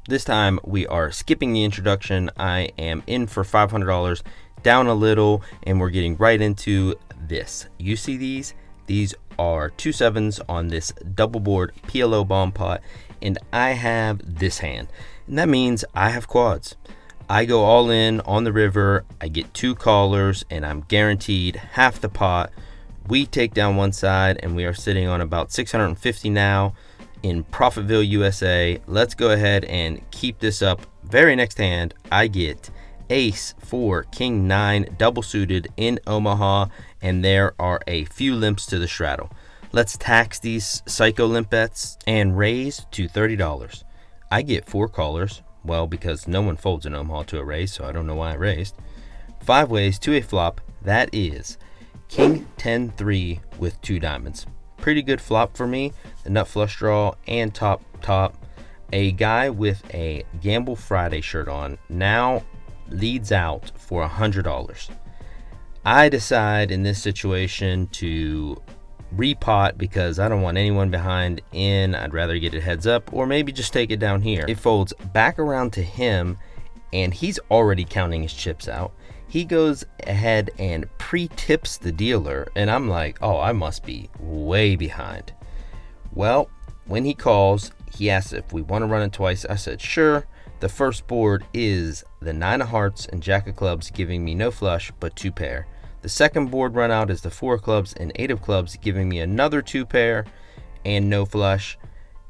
This time we are skipping the introduction. I am in for $500, down a little, and we're getting right into this. You see these? These are 2 7s on this double board PLO bomb pot, and I have this hand. And that means I have quads. I go all in on the river, I get 2 callers, and I'm guaranteed half the pot. We take down one side, and we are sitting on about 650 now in Profitville, USA. Let's go ahead and keep this up. Very next hand, I get ace 4 king 9 double suited in Omaha, and there are a few limps to the straddle. Let's tax these psycho limp bets and raise to $30. I get 4 callers. Well, because no one folds in Omaha to a raise, so I don't know why I raised. 5 ways to a flop. That is king 10-3 with 2 diamonds. Pretty good flop for me. The nut flush draw and top. A guy with a Gamble Friday shirt on now leads out for $100. I decide in this situation to repot because I don't want anyone behind in. I'd rather get it heads up or maybe just take it down here. It folds back around to him, and he's already counting his chips out. He goes ahead and pre-tips the dealer, and I'm like, oh, I must be way behind. Well, when he calls, he asks if we want to run it twice. I said sure. The first board is the 9 of hearts and jack of clubs, giving me no flush but 2 pair. The second board run out is the 4 of clubs and 8 of clubs, giving me another 2 pair and no flush.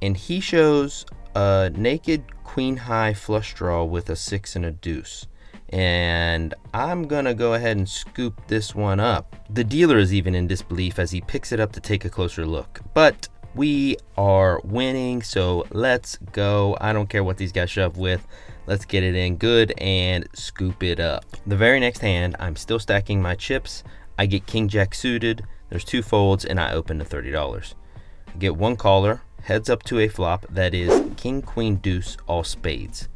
And he shows a naked queen high flush draw with a 6 and a deuce. And I'm gonna go ahead and scoop this one up. The dealer is even in disbelief as he picks it up to take a closer look. But we are winning, so let's go. I don't care what these guys shove with. Let's get it in good and scoop it up. The very next hand, I'm still stacking my chips. I get king jack suited. There's 2 folds, and I open to $30. I get 1 caller, heads up to a flop that is king queen deuce all spades.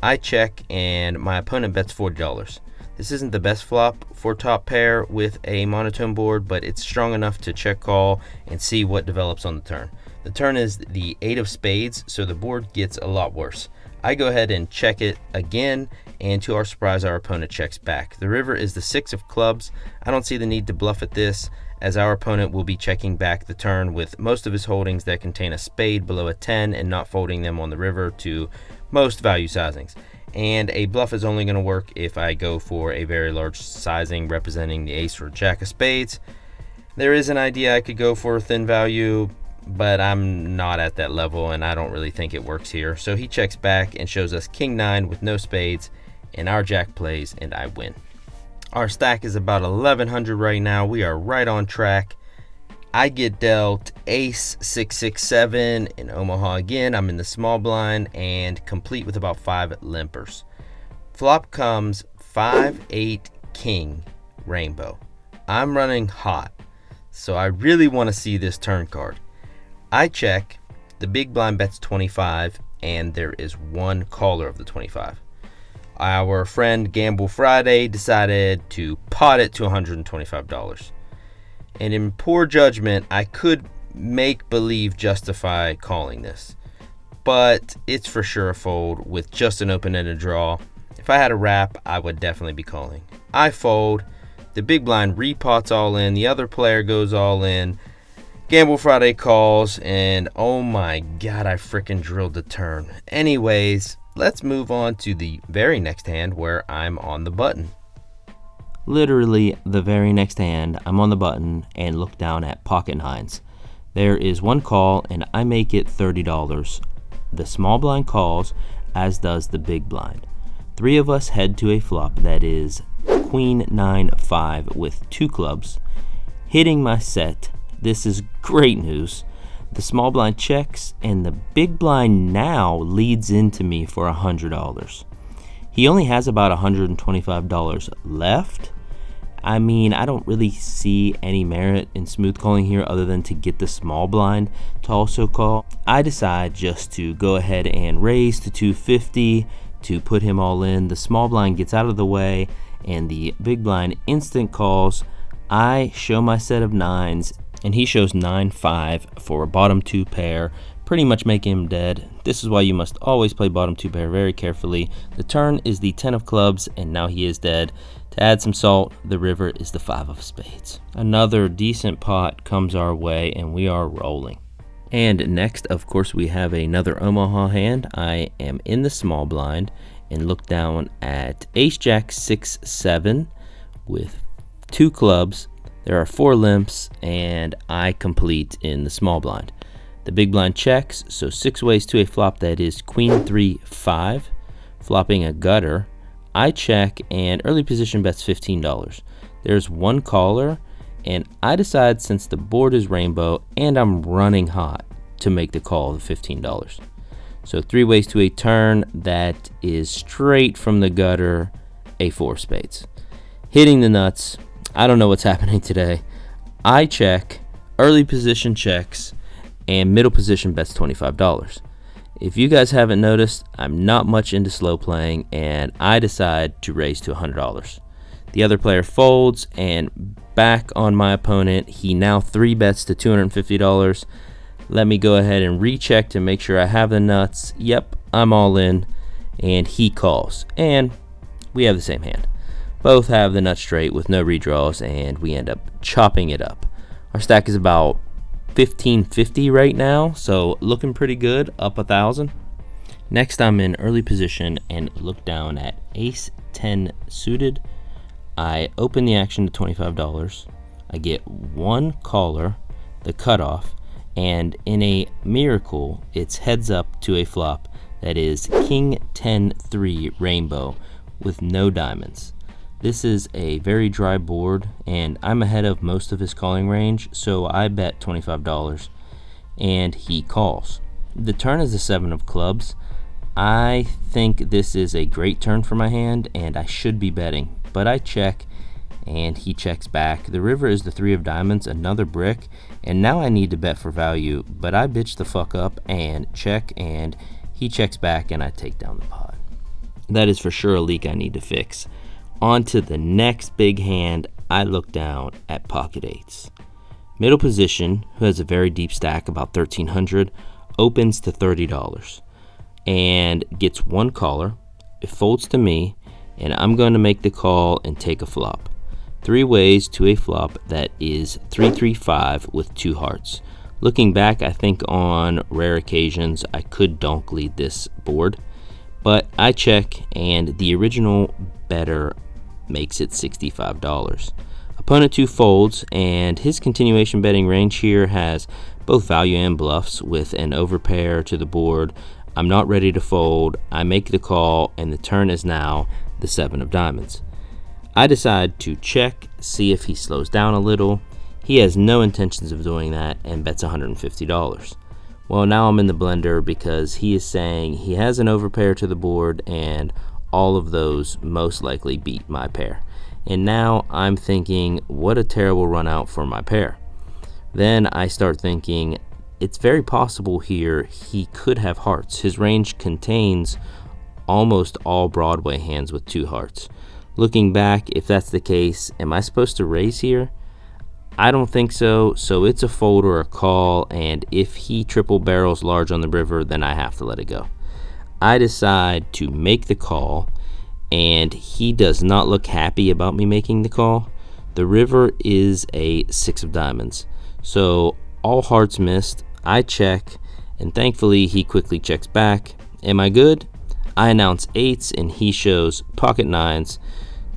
I check, and my opponent bets $40. This isn't the best flop for top pair with a monotone board, but it's strong enough to check call and see what develops on the turn. The turn is the 8 of spades, so the board gets a lot worse. I go ahead and check it again, and to our surprise, our opponent checks back. The river is the 6 of clubs. I don't see the need to bluff at this, as our opponent will be checking back the turn with most of his holdings that contain a spade below a 10 and not folding them on the river to most value sizings. And a bluff is only going to work if I go for a very large sizing representing the ace or jack of spades. There is an idea I could go for a thin value, but I'm not at that level, and I don't really think it works here. So he checks back and shows us king 9 with no spades, and our jack plays, and I win. Our stack is about 1100 right now. We are right on track. I get dealt ace 6-6-7 in Omaha again. I'm in the small blind and complete with about 5 limpers. Flop comes 5-8 king rainbow. I'm running hot, so I really want to see this turn card. I check. The big blind bets 25, and there is 1 caller of the 25. Our friend Gamble Friday decided to pot it to $125. And in poor judgment, I could make believe justify calling this. But it's for sure a fold with just an open-ended draw. If I had a wrap, I would definitely be calling. I fold. The big blind repots all in. The other player goes all in. Gamble Friday calls, and oh my god, I freaking drilled the turn. Anyways, let's move on to the very next hand where I'm on the button. Literally the very next hand, I'm on the button and look down at pocket nines. There is 1 call, and I make it $30. The small blind calls, as does the big blind. 3 of us head to a flop that is queen 9-5 with 2 clubs. Hitting my set. This is great news. The small blind checks, and the big blind now leads into me for $100. He only has about $125 left. I mean, I don't really see any merit in smooth calling here other than to get the small blind to also call. I decide just to go ahead and raise to $250 to put him all in. The small blind gets out of the way, and the big blind instant calls. I show my set of 9s, and he shows 9-5 for a bottom 2 pair, pretty much making him dead. This is why you must always play bottom two pair very carefully. The turn is the 10 of clubs, and now he is dead. To add some salt, the river is the 5 of spades. Another decent pot comes our way, and we are rolling. And next, of course, we have another Omaha hand. I am in the small blind and look down at ace jack 6 7 with 2 clubs. There are 4 limps, and I complete in the small blind. The big blind checks, so 6 ways to a flop. That is queen 3 5, flopping a gutter. I check, and early position bets $15. There's 1 caller, and I decide, since the board is rainbow and I'm running hot, to make the call of $15. So 3 ways to a turn. That is straight from the gutter, a 4 spades. Hitting the nuts. I don't know what's happening today. I check, early position checks, and middle position bets $25. If you guys haven't noticed, I'm not much into slow playing, and I decide to raise to $100. The other player folds, and back on my opponent, he now 3 bets to $250. Let me go ahead and recheck to make sure I have the nuts. Yep, I'm all in, and he calls, and we have the same hand. Both have the nut straight with no redraws, and we end up chopping it up. Our stack is about 1550 right now, so looking pretty good, up 1,000. Next, I'm in early position and look down at ace 10 suited. I open the action to $25. I get 1 caller, the cutoff, and in a miracle, it's heads up to a flop that is king 10 3 rainbow with no diamonds. This is a very dry board, and I'm ahead of most of his calling range, so I bet $25, and he calls. The turn is the 7 of clubs. I think this is a great turn for my hand, and I should be betting, but I check, and he checks back. The river is the 3 of diamonds, another brick, and now I need to bet for value, but I bitch the fuck up and check, and he checks back, and I take down the pot. That is for sure a leak I need to fix. On to the next big hand. I look down at pocket eights. Middle position, who has a very deep stack, about 1,300, opens to $30 and gets 1 caller. It folds to me, and I'm going to make the call and take a flop. 3 ways to a flop. That is 3-3-5 with 2 hearts. Looking back, I think on rare occasions I could donk lead this board, but I check, and the original better makes it $65. Opponent 2 folds, and his continuation betting range here has both value and bluffs with an overpair to the board. I'm not ready to fold. I make the call, and the turn is now the 7 of diamonds. I decide to check, see if he slows down a little. He has no intentions of doing that and bets $150. Well, now I'm in the blender because he is saying he has an overpair to the board, and all of those most likely beat my pair. And now I'm thinking, what a terrible run out for my pair. Then I start thinking, it's very possible here he could have hearts. His range contains almost all Broadway hands with 2 hearts. Looking back, if that's the case, am I supposed to raise here? I don't think so, so it's a fold or a call, and if he triple barrels large on the river, then I have to let it go. I decide to make the call, and he does not look happy about me making the call. The river is a 6 of diamonds, so all hearts missed. I check, and thankfully he quickly checks back. Am I good? I announce 8s, and he shows pocket 9s.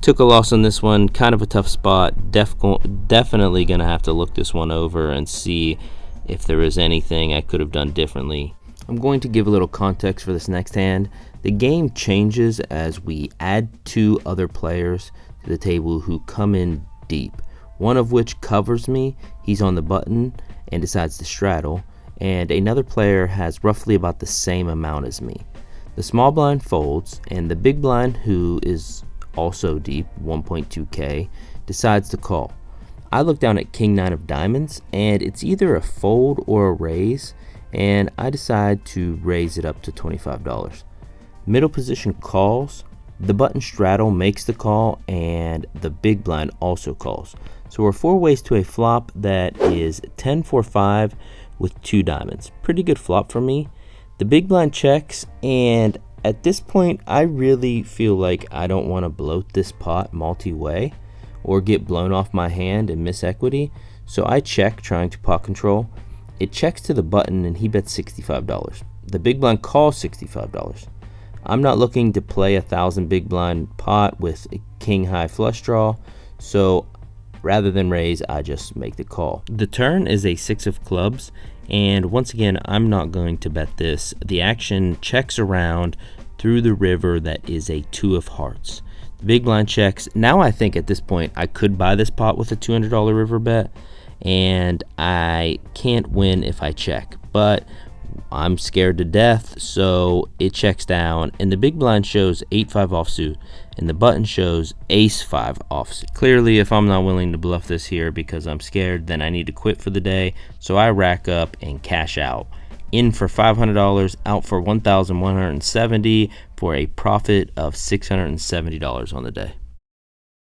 Took a loss on this one, kind of a tough spot. Definitely gonna have to look this one over and see if there is anything I could have done differently. I'm going to give a little context for this next hand. The game changes as we add 2 other players to the table who come in deep, one of which covers me. He's on the button and decides to straddle, and another player has roughly about the same amount as me. The small blind folds, and the big blind, who is also deep, 1.2k, decides to call. I look down at king 9 of diamonds, and it's either a fold or a raise, and I decide to raise it up to $25. Middle position calls. The button straddle makes the call, and the big blind also calls. So we're 4 ways to a flop that is 10-4-5 with 2 diamonds. Pretty good flop for me. The big blind checks, and at this point I really feel like I don't want to bloat this pot multi-way or get blown off my hand and miss equity, so I check, trying to pot control. It checks to the button and he bets $65. The big blind calls $65. I'm not looking to play 1,000 big blind pot with a king high flush draw, so rather than raise, I just make the call. The turn is a 6 of clubs, and once again, I'm not going to bet this. The action checks around through the river that is a 2 of hearts. The big blind checks. Now I think at this point I could buy this pot with a $200 river bet, and I can't win if I check, but I'm scared to death, so it checks down, and the big blind shows 8-5 offsuit, and the button shows ace-5 offsuit. Clearly, if I'm not willing to bluff this here because I'm scared, then I need to quit for the day, so I rack up and cash out. In for $500, out for $1,170 for a profit of $670 on the day.